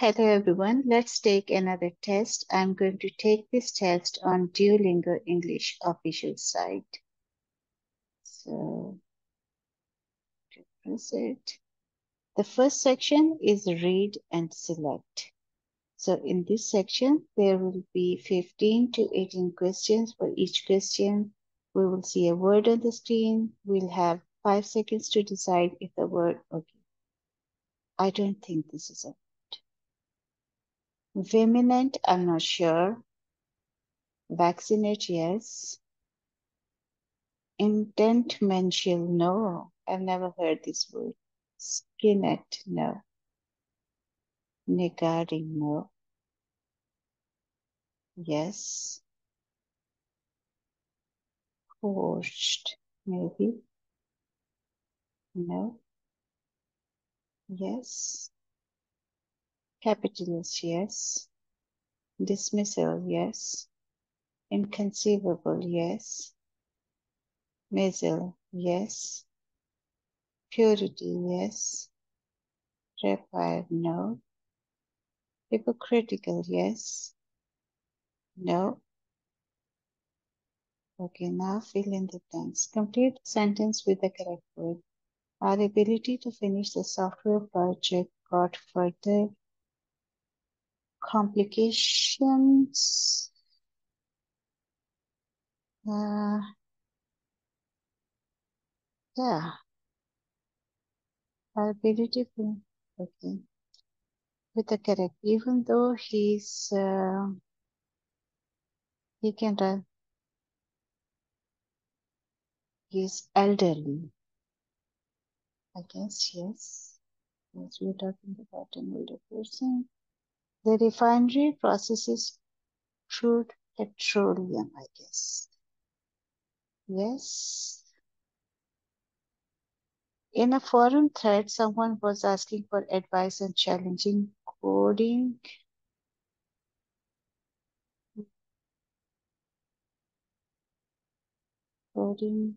Hello everyone, let's take another test. I'm going to take this test on Duolingo English official site. So, press it. The first section is read and select. So in this section, there will be 15 to 18 questions. For each question, we will see a word on the screen. We'll have 5 seconds to decide if the word, okay, I don't think this is a word. Vehement, I'm not sure. Vaccinate, yes. Intentmential, no. I've never heard this word. Skinned, no. Negari, no. Yes. Forced, maybe. No. Yes. Capitalist, yes. Dismissal, yes. Inconceivable, yes. Measle, yes. Purity, yes. Required, no. Hypocritical, yes. No. Okay, now fill in the blanks. Complete the sentence with the correct word. Our ability to finish the software project got further complications. Yeah, our ability to, okay, with the correct, even though he can run, he's elderly, I guess, yes. Yes, we're talking about an older person. The refinery processes crude petroleum, I guess. Yes. In a forum thread, someone was asking for advice on challenging coding. Coding,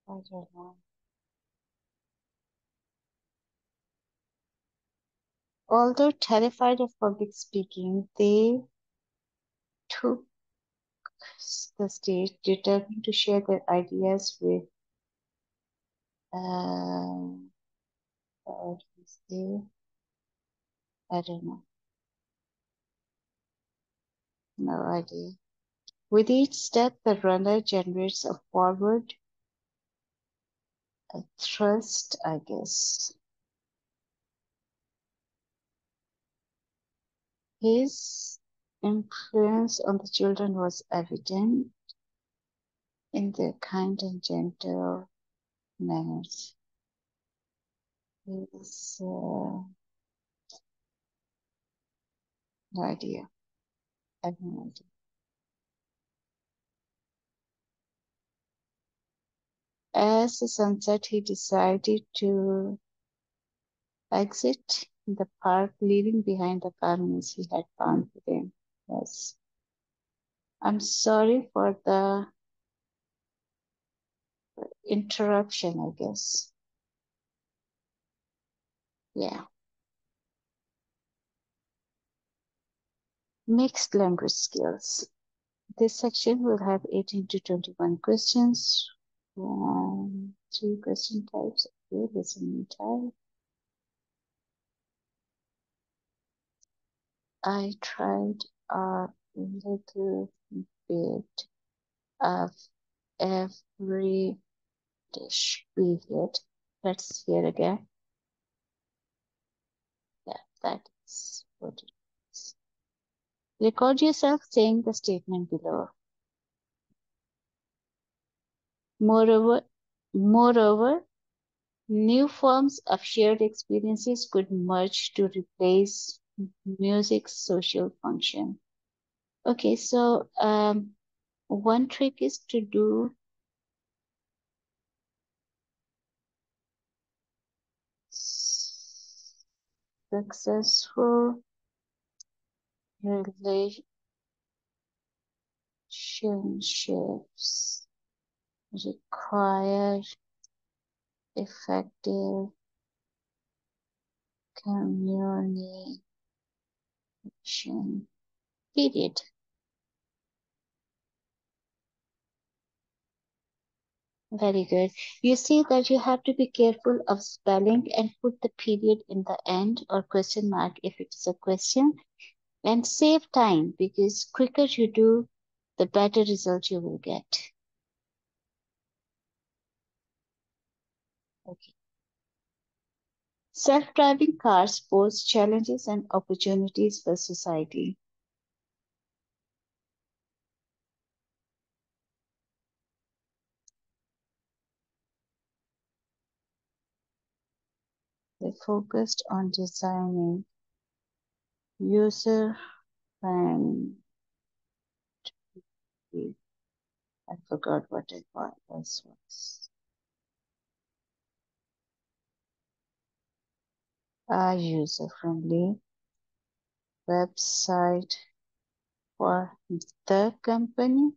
I don't know. Although terrified of public speaking, they took the stage, determined to share their ideas with what is there? I don't know. No idea. With each step, the runner generates a forward, a thrust, I guess. His influence on the children was evident in their kind and gentle manners. His, no idea. I have no idea. As the sunset, he decided to exit the park, leaving behind the garments he had found with him. Yes. I'm sorry for the interruption, I guess. Yeah. Mixed language skills. This section will have 18 to 21 questions. 3 question types. Okay, listening type. I tried a little bit of every dish period. Let's hear again. Yeah, that is what it is. Record yourself saying the statement below. Moreover, new forms of shared experiences could merge to replace music's social function. Okay, so one trick is to do successful relationships require effective communication period. Very good. You see that you have to be careful of spelling and put the period in the end or question mark if it is a question, and save time, because quicker you do, the better result you will get. Okay. Self-driving cars pose challenges and opportunities for society. They focused on designing user-friendly. I forgot what it was. A user-friendly website for the company.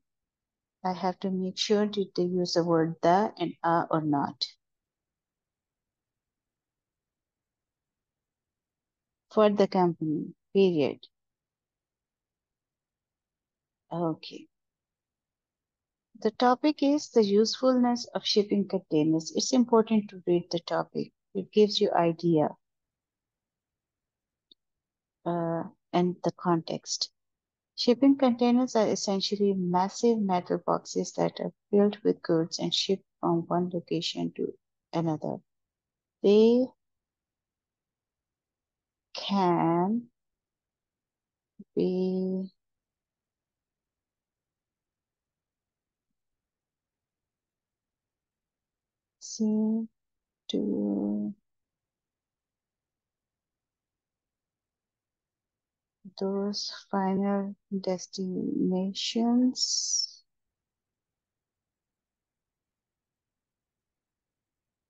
I have to make sure did they use the word the and a or not. For the company, period. Okay. The topic is the usefulness of shipping containers. It's important to read the topic. It gives you idea and the context. Shipping containers are essentially massive metal boxes that are filled with goods and shipped from one location to another. They can be seen to those final destinations.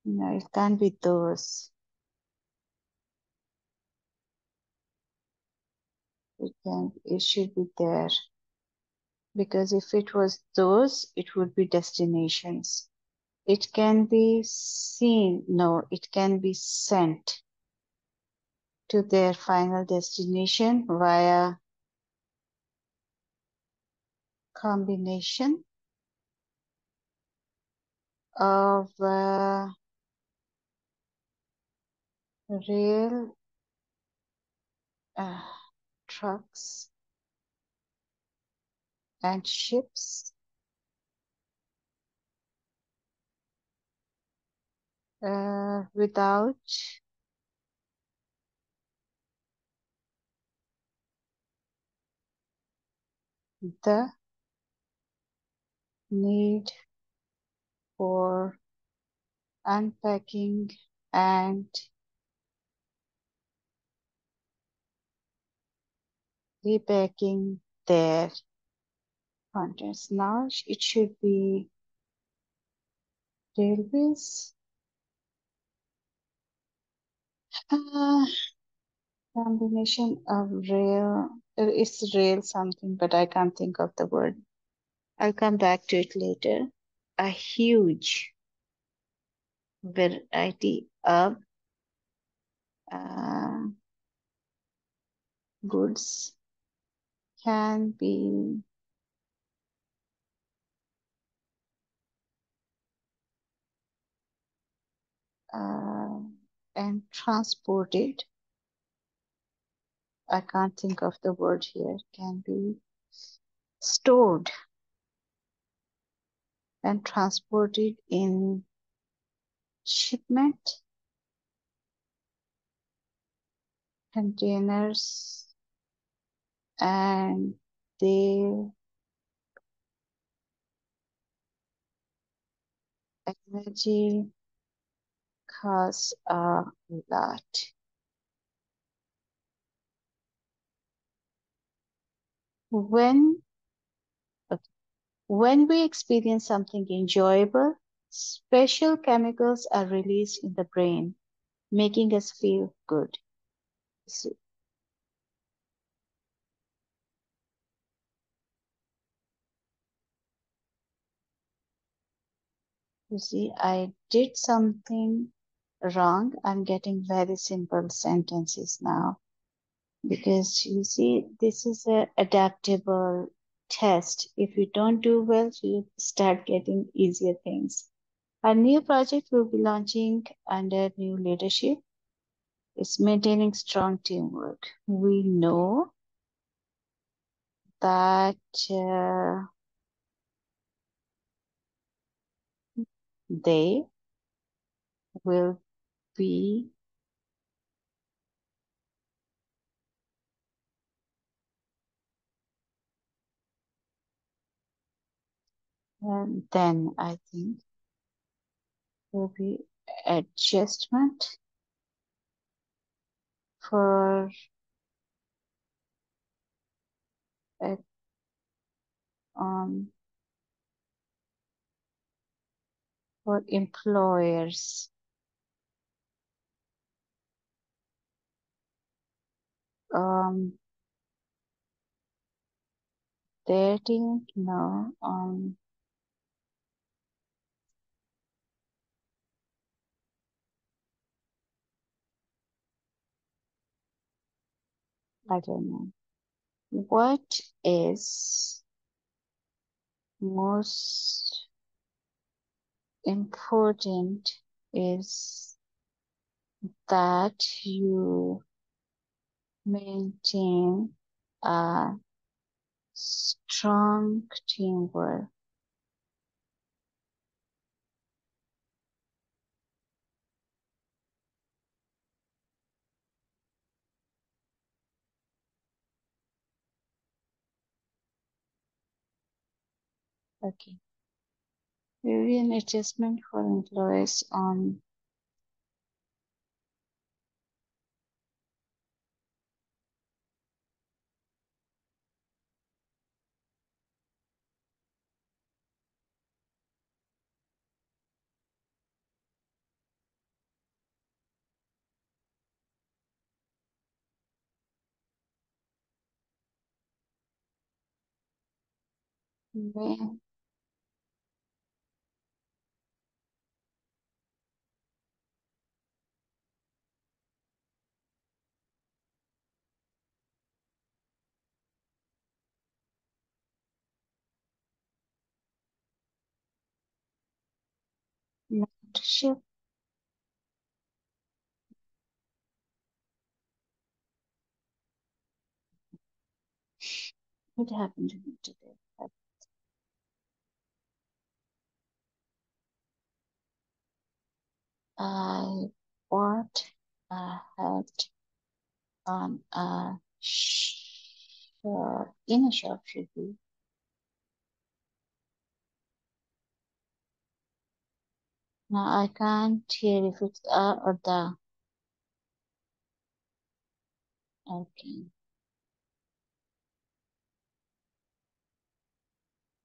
No, it can't be those. It should be there. Because if it was those, it would be destinations. It can be seen, no, it can be sent to their final destination via combination of rail, uh, trucks, and ships. Without the need for unpacking and repacking their contents. Now it should be railways. Uh, Combination of rail. It's rail something, but I can't think of the word. I'll come back to it later. A huge variety of uh, goods can be uh, and transported. I can't think of the word here. Can be stored and transported in shipment containers, and their energy costs a lot. When When we experience something enjoyable, special chemicals are released in the brain, making us feel good. So, you see, I did something wrong. I'm getting very simple sentences now because you see, this is a adaptable test. If you don't do well, you start getting easier things. A new project will be launching under new leadership. It's maintaining strong teamwork. We know that they will be then I think will be adjustment for uh, um for employers. Um, their team, no. I don't know. What is most important is that you maintain a strong teamwork. Okay. Maybe an adjustment for employees on when mentorship. What happened to me today? I bought a hat on a shop, in a shop should be. Now I can't hear if it's a or the. Okay.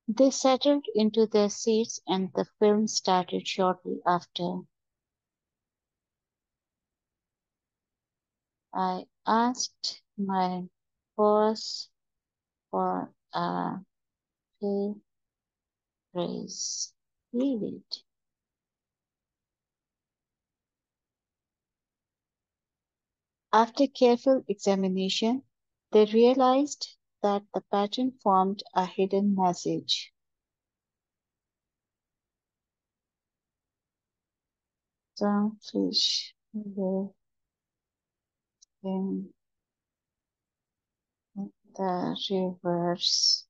They settled into their seats and the film started shortly after. I asked my boss for a pay raise. Leave it. After careful examination, they realized that the pattern formed a hidden message. Some fish live in the rivers,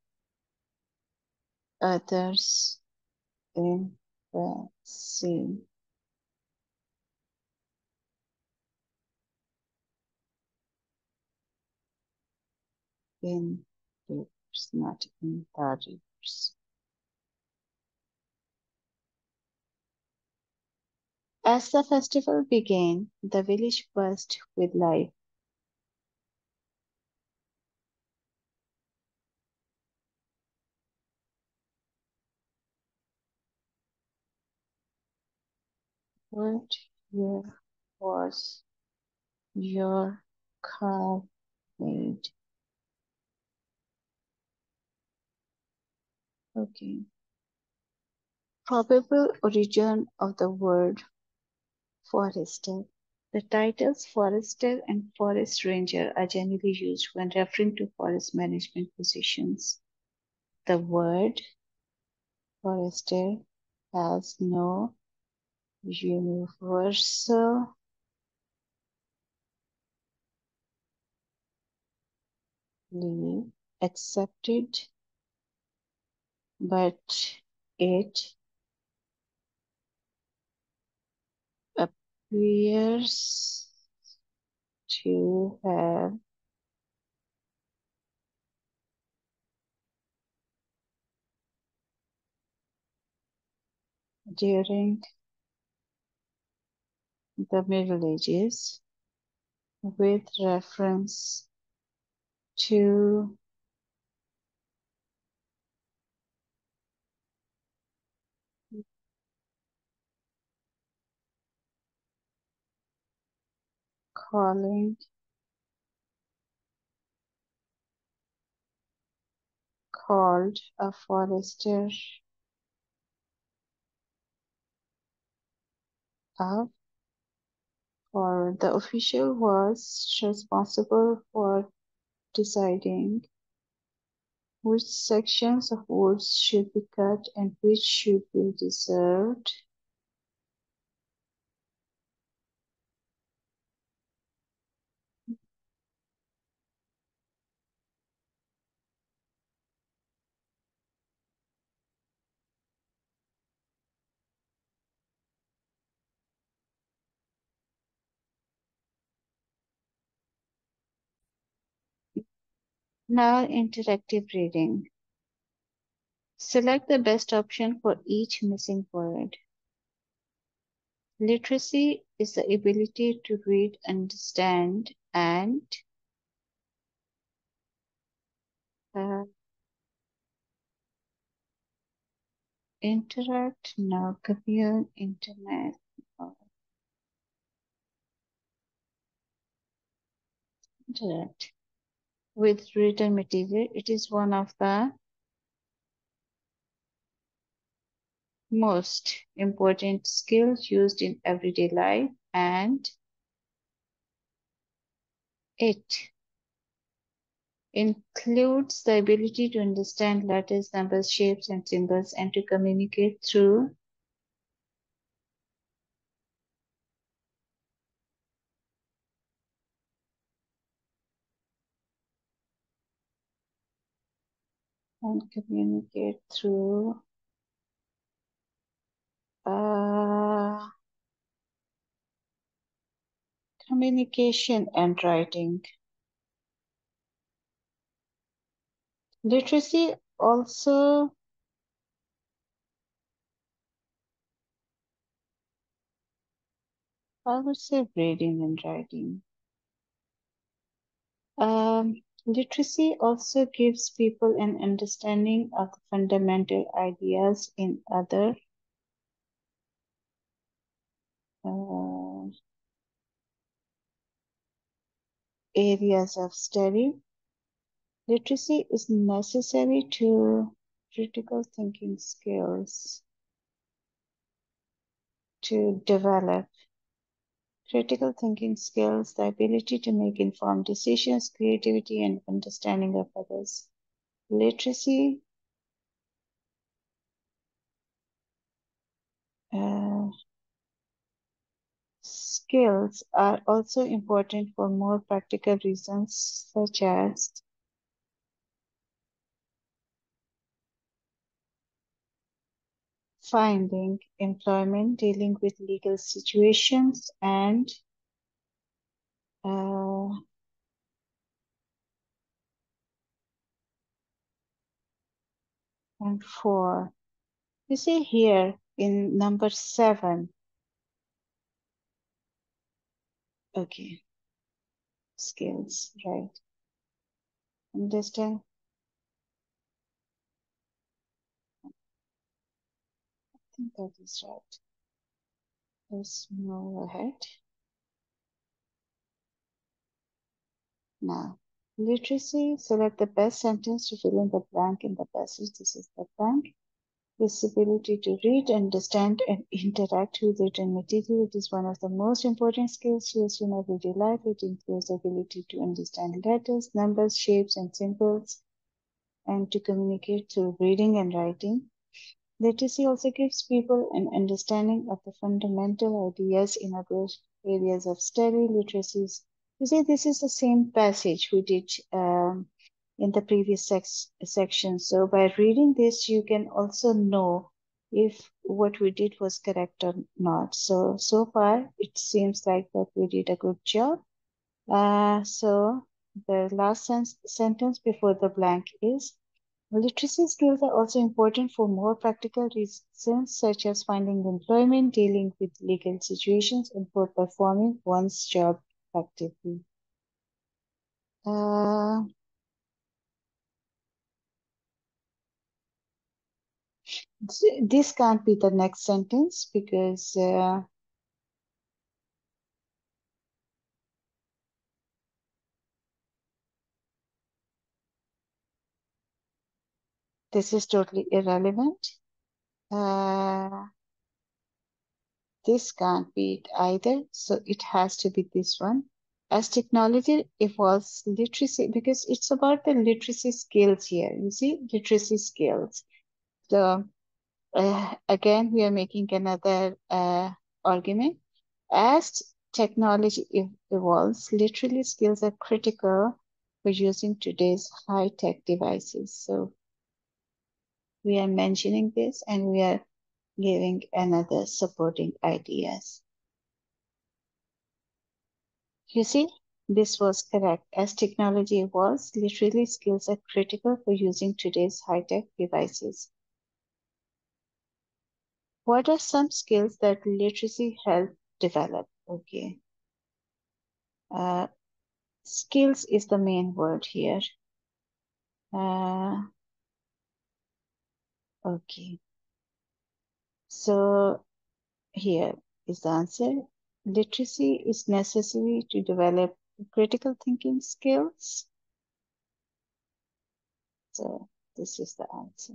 others in the sea. In rivers, not in the rivers. As the festival began, the village buzzed with life. What year was your car made? Okay. Probable origin of the word Forester. The titles forester and forest ranger are generally used when referring to forest management positions. The word forester has no universally accepted, but it appears to have during the Middle Ages with reference to calling called a forester a for the official was responsible for deciding which sections of woods should be cut and which should be reserved. Now interactive reading. Select the best option for each missing word. Literacy is the ability to read, understand, and uh, interact, now commune, internet, or interact with written material. It is one of the most important skills used in everyday life, and it includes the ability to understand letters, numbers, shapes, and symbols, and to communicate through and communicate through uh, communication and writing. Literacy also I would say reading and writing. Literacy also gives people an understanding of the fundamental ideas in other uh, areas of study. Literacy is necessary to critical thinking skills to develop. Critical thinking skills, the ability to make informed decisions, creativity, and understanding of others. Literacy uh, skills are also important for more practical reasons, such as finding employment, dealing with legal situations, uh, and four. You see here in number 7. Okay, skills, right? Understand? I think that is right. Let's move ahead. Now, literacy, select the best sentence to fill in the blank in the passage. This is the blank. This ability to read, understand, and interact with written material. It is one of the most important skills used in everyday life. It includes the ability to understand letters, numbers, shapes, and symbols, and to communicate through reading and writing. Literacy also gives people an understanding of the fundamental ideas in other areas of study. Literacies, you see, this is the same passage we did in the previous section. So by reading this, you can also know if what we did was correct or not. So far, it seems like that we did a good job. So the last sentence before the blank is, literacy skills are also important for more practical reasons, such as finding employment, dealing with legal situations, and for performing one's job effectively. Uh, this can't be the next sentence because this is totally irrelevant. Uh, this can't be it either, so it has to be this one. As technology evolves, literacy, because it's about the literacy skills here. You see, literacy skills. So again, we are making another argument. As technology evolves, literally skills are critical for using today's high-tech devices. So we are mentioning this and we are giving another supporting ideas. You see, this was correct. As technology evolves, literally skills are critical for using today's high-tech devices. What are some skills that literacy help develop? Okay. Uh, skills is the main word here. Uh, okay. So here is the answer. Literacy is necessary to develop critical thinking skills. So this is the answer.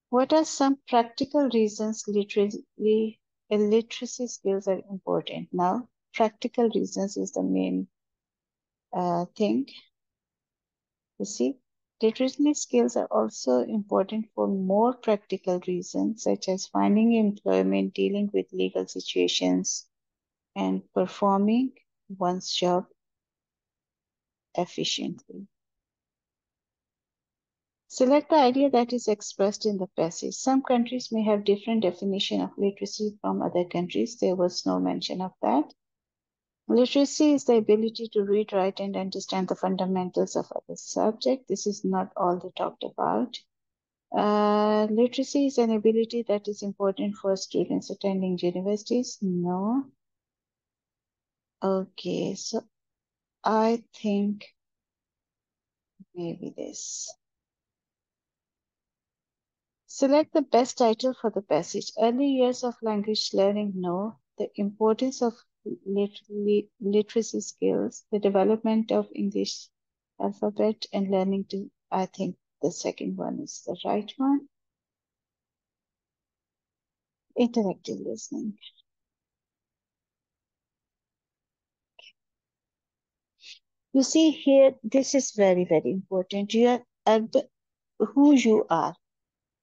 What are some practical reasons literacy skills are important? Now, practical reasons is the main thing. You see, literacy skills are also important for more practical reasons, such as finding employment, dealing with legal situations, and performing one's job efficiently. Select the idea that is expressed in the passage. Some countries may have different definition of literacy from other countries. There was no mention of that. Literacy is the ability to read, write, and understand the fundamentals of other subject. This is not all they talked about. Literacy is an ability that is important for students attending universities. No. Okay, so I think maybe this. Select the best title for the passage. Early years of language learning. No. The importance of literacy skills, the development of English alphabet and learning to, I think the second one is the right one. Interactive listening. You see here, this is very, very important. You are who you are.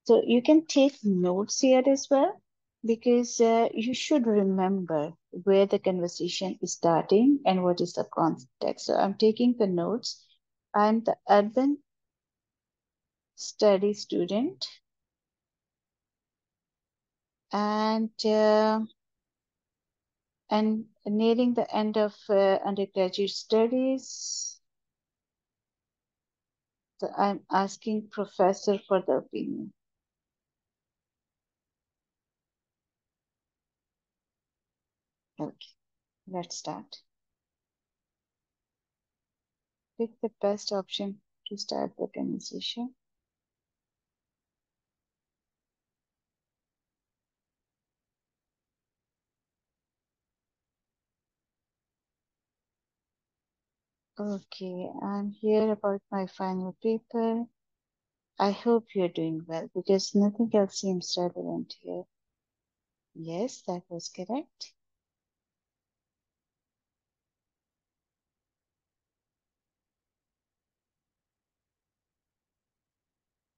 So you can take notes here as well because you should remember where the conversation is starting and what is the context. So I'm taking the notes. I'm the urban study student and nearing the end of undergraduate studies. So I'm asking professor for the opinion. Okay, let's start. Pick the best option to start the conversation. Okay, I'm here about my final paper. I hope you're doing well because nothing else seems relevant here. Yes, that was correct.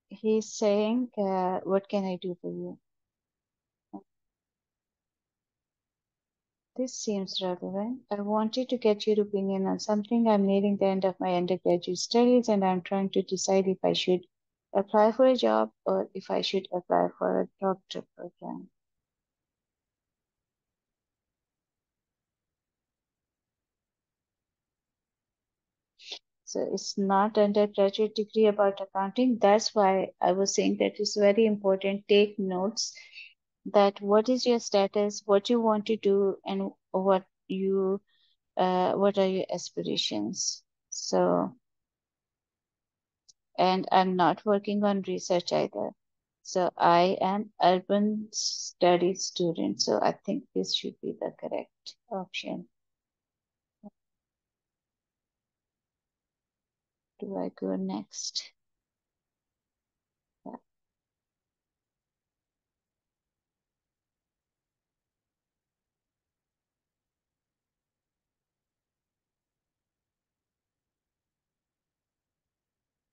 He's saying, what can I do for you? This seems relevant. I wanted to get your opinion on something. I'm nearing the end of my undergraduate studies and I'm trying to decide if I should apply for a job or if I should apply for a doctorate program. So it's not undergraduate degree about accounting. That's why I was saying that it's very important. Take notes that what is your status, what you want to do, and what are your aspirations. So, and I'm not working on research either. So I am urban studies student. So I think this should be the correct option. Do I go next? Yeah.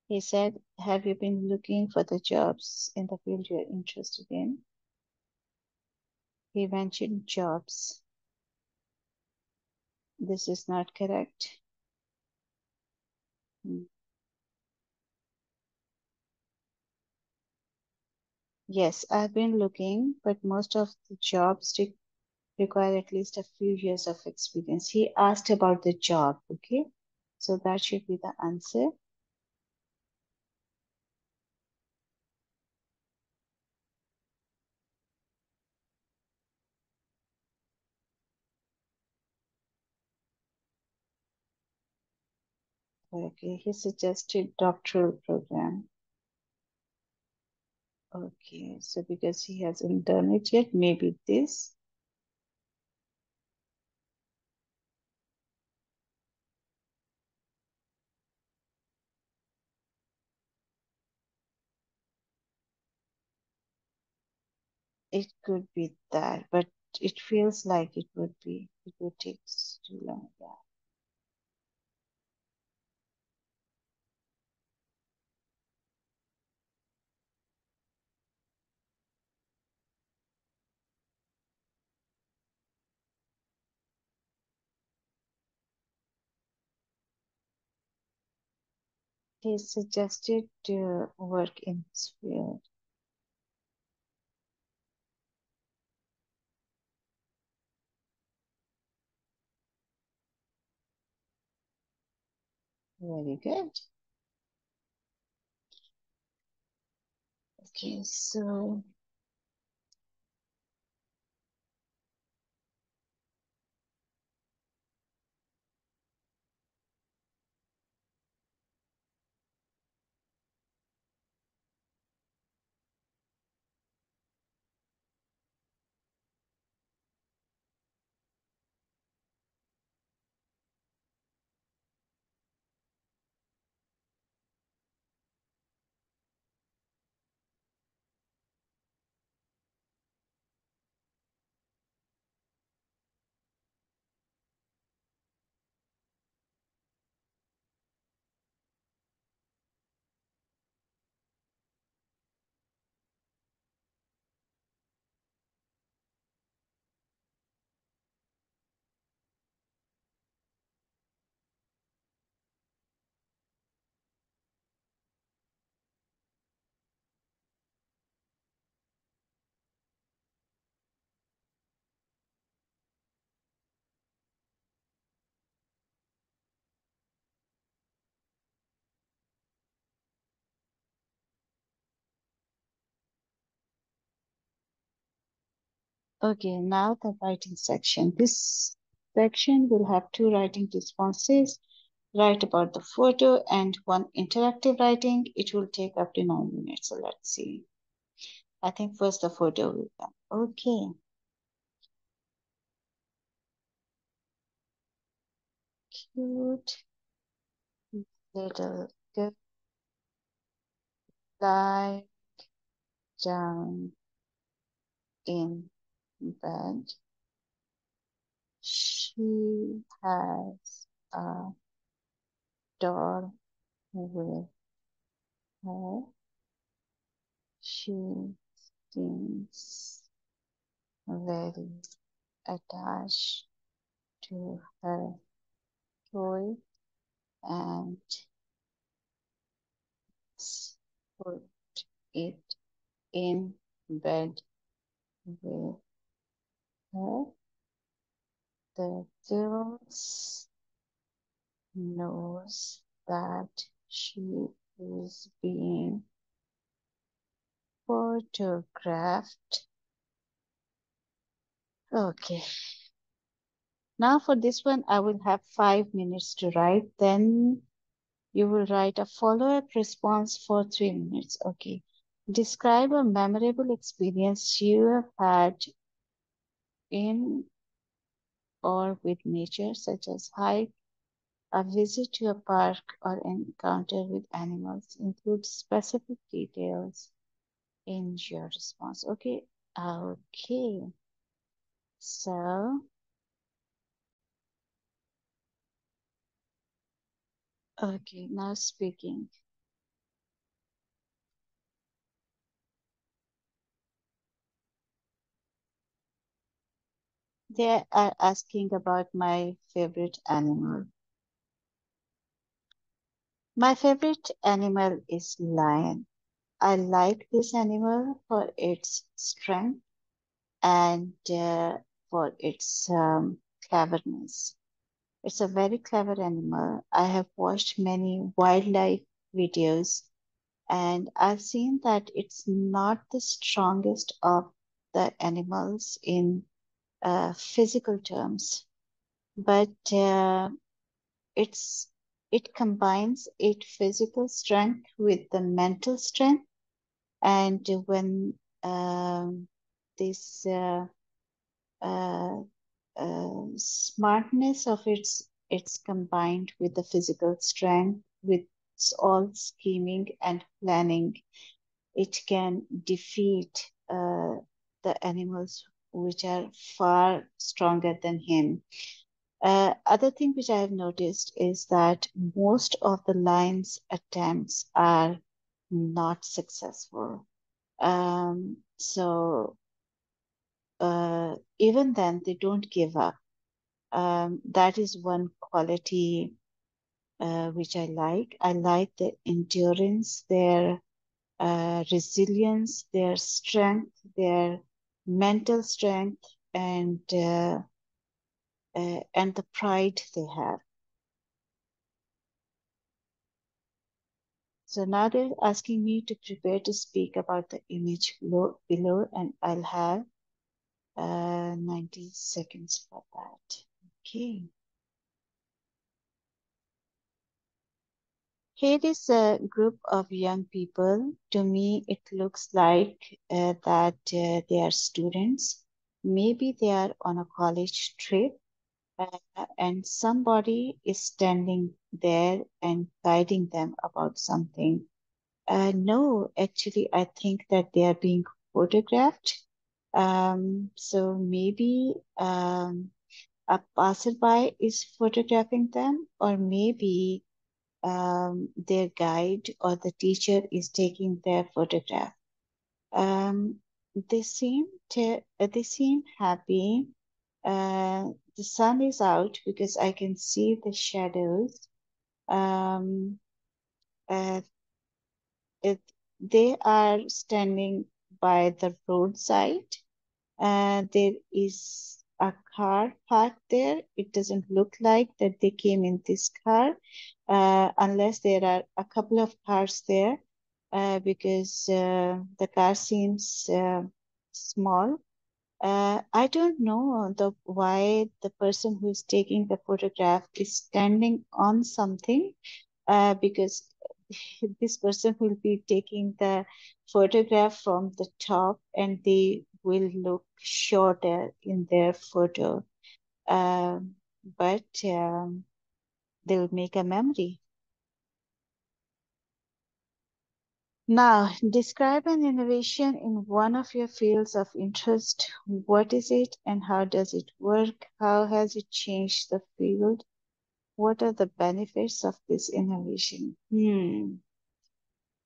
He said, have you been looking for the jobs in the field you're interested in? He mentioned jobs. This is not correct. Hmm. Yes, I've been looking, but most of the jobs require at least a few years of experience. He asked about the job, okay? So that should be the answer. Okay, he suggested doctoral program. Okay, so because he hasn't done it yet, maybe this. It could be that, but it feels like it would take too long. Yeah. He suggested to work in this field. Very good. Okay, so okay, now the writing section. This section will have two writing responses. Write about the photo and one interactive writing. It will take up to 9 minutes. So let's see. I think first the photo will come. Okay, cute little girl. Lie down in bed. She has a doll with her. She seems very attached to her toy and put it in bed with her. The girls knows that she is being photographed. Okay. Now for this one, I will have 5 minutes to write. Then you will write a follow-up response for 3 minutes. Okay. Describe a memorable experience you have had in or with nature, such as hike, a visit to a park, or an encounter with animals. Include specific details in your response. Okay. Okay. So, okay, now speaking. They are asking about my favorite animal. My favorite animal is lion. I like this animal for its strength and for its cleverness. It's a very clever animal. I have watched many wildlife videos and I've seen that it's not the strongest of the animals in physical terms, but it's it combines its physical strength with the mental strength, and when um, this uh, smartness of it's combined with the physical strength with all scheming and planning, it can defeat the animals which are far stronger than him. Other thing which I have noticed is that most of the lion's attempts are not successful. So even then, they don't give up. That is one quality which I like. I like their endurance, their resilience, their strength, their mental strength, and the pride they have. So now they're asking me to prepare to speak about the image below, and I'll have 90 seconds for that. Okay. Here is a group of young people. To me, it looks like that they are students. Maybe they are on a college trip, and somebody is standing there and guiding them about something. No, actually, I think that they are being photographed. So maybe a passerby is photographing them, or maybe their guide or the teacher is taking their photograph. Um, they seem happy. The sun is out because I can see the shadows. Um, uh, it, they are standing by the roadside. There is a car parked there. It doesn't look like that they came in this car, unless there are a couple of cars there, because the car seems small. I don't know why the person who is taking the photograph is standing on something, because this person will be taking the photograph from the top and they will look shorter in their photo. But they will make a memory. Now, describe an innovation in one of your fields of interest. What is it and how does it work? How has it changed the field? What are the benefits of this innovation? I'm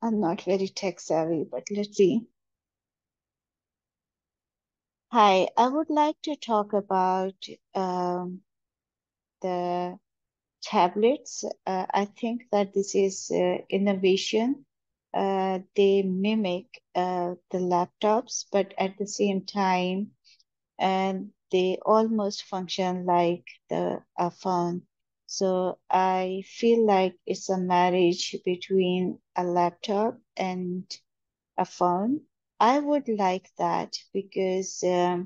not very tech savvy, but let's see. Hi, I would like to talk about the tablets. I think that this is innovation. They mimic the laptops, but at the same time, and they almost function like a phone. So I feel like it's a marriage between a laptop and a phone. I would like that because I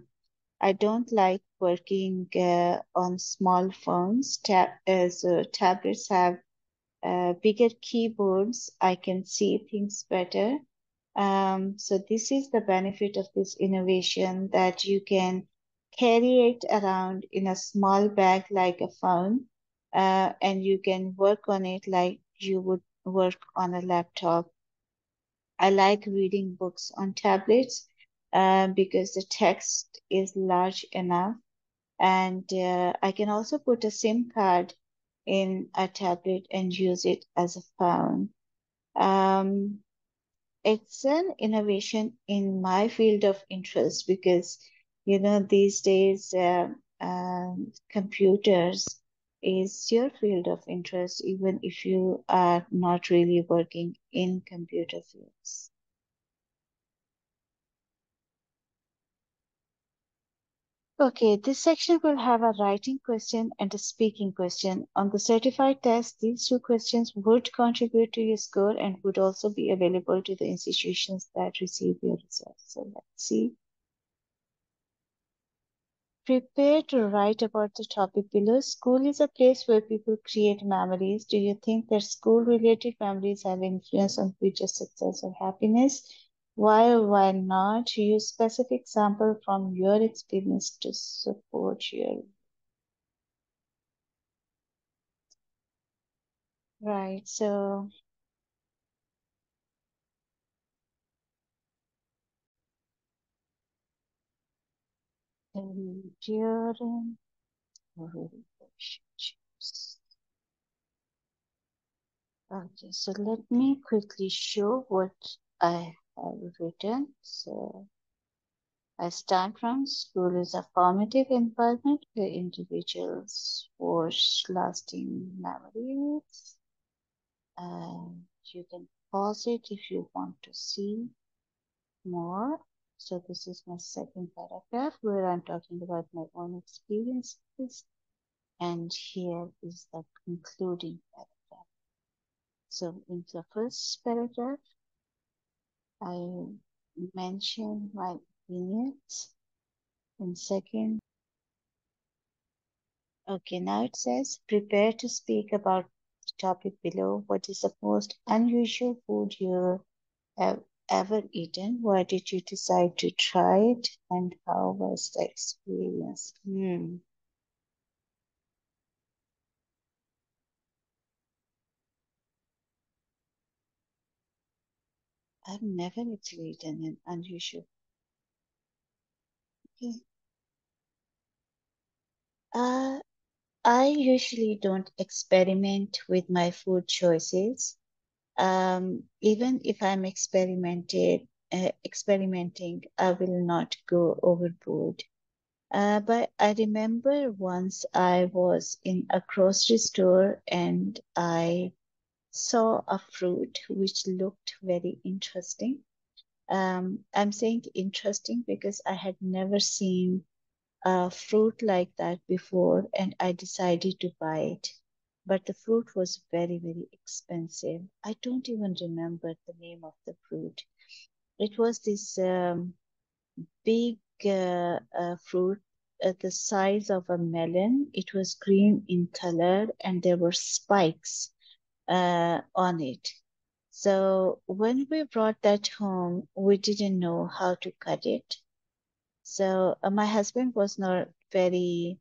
don't like working on small phones. So tablets have bigger keyboards. I can see things better. So this is the benefit of this innovation that you can carry it around in a small bag like a phone, and you can work on it like you would work on a laptop. I like reading books on tablets because the text is large enough, and I can also put a SIM card in a tablet and use it as a phone. Um, it's an innovation in my field of interest because, these days computers is your field of interest, even if you are not really working in computer fields. Okay, this section will have a writing question and a speaking question. On the certified test, these two questions would contribute to your score and would also be available to the institutions that receive your results. So let's see. Prepare to write about the topic below. School is a place where people create memories. Do you think that school-related memories have influence on future success or happiness? Why or why not? Use specific example from your experience to support your right. So during relationships. Okay, so let me quickly show what I have written. So I start from school is a formative environment where individuals forge lasting memories. You can pause it if you want to see more. So this is my second paragraph where I'm talking about my own experiences. And here is the concluding paragraph. So in the first paragraph, I mention my opinions. In second, okay, now it says, prepare to speak about the topic below. What is the most unusual food you have ever eaten? Why did you decide to try it? And how was the experience? I've never actually eaten an unusual. Okay. Uh, I usually don't experiment with my food choices. Even if I'm experimenting, I will not go overboard. But I remember once I was in a grocery store and I saw a fruit which looked very interesting. I'm saying interesting because I had never seen a fruit like that before, and I decided to buy it. But the fruit was very, very expensive. I don't even remember the name of the fruit. It was this big fruit the size of a melon. It was green in color, and there were spikes on it. So when we brought that home, we didn't know how to cut it. So my husband was not very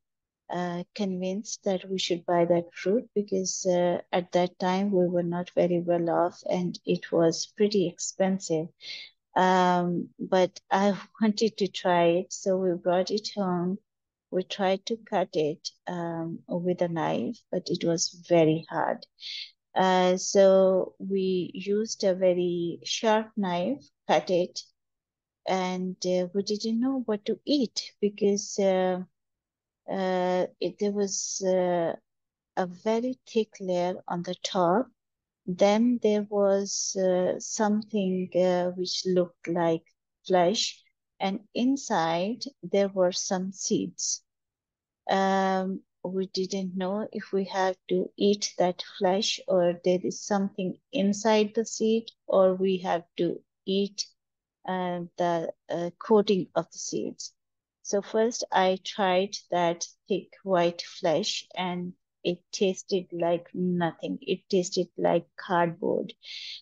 convinced that we should buy that fruit because at that time we were not very well off and it was pretty expensive. But I wanted to try it, so we brought it home. We tried to cut it with a knife, but it was very hard. So we used a very sharp knife, cut it, and we didn't know what to eat because there was a very thick layer on the top. Then there was something which looked like flesh, and inside there were some seeds. We didn't know if we have to eat that flesh or there is something inside the seed, or we have to eat the coating of the seeds. So first I tried that thick white flesh and it tasted like nothing. It tasted like cardboard.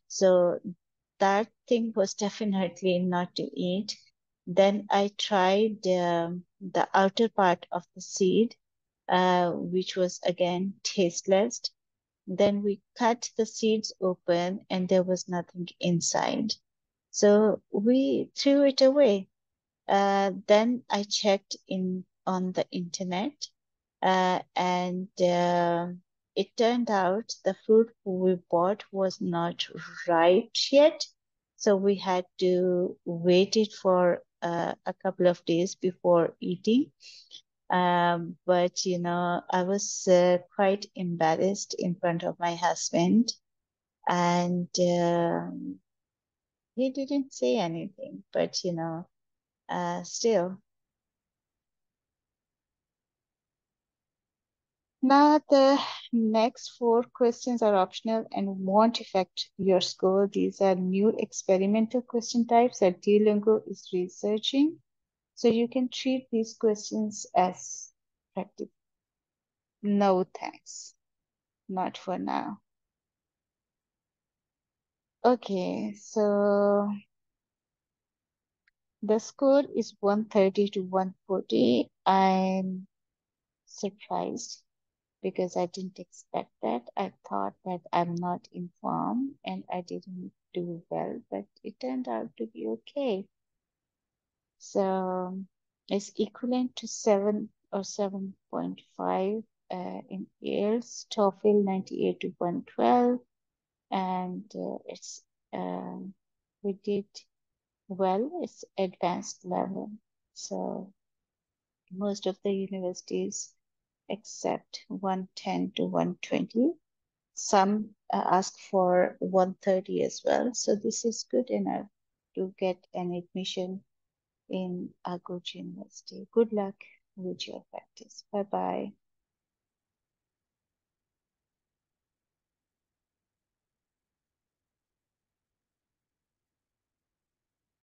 So that thing was definitely not to eat. Then I tried the outer part of the seed, which was again tasteless. Then we cut the seeds open and there was nothing inside. So we threw it away. Then I checked in on the internet, and it turned out the fruit we bought was not ripe yet. So we had to wait it for a couple of days before eating. But I was quite embarrassed in front of my husband, and he didn't say anything. But still. Now, the next four questions are optional and won't affect your score. These are new experimental question types that Duolingo is researching. So you can treat these questions as practice. No, thanks. Not for now. Okay, so the score is 130 to 140. I'm surprised because I didn't expect that. I thought that I'm not in form and I didn't do well, but it turned out to be okay. So it's equivalent to 7 or 7.5 in IELTS, TOEFL 98 to 112, and we did well. It's advanced level. So most of the universities accept 110 to 120. Some ask for 130 as well. So this is good enough to get an admission in a good university. Good luck with your practice. Bye bye.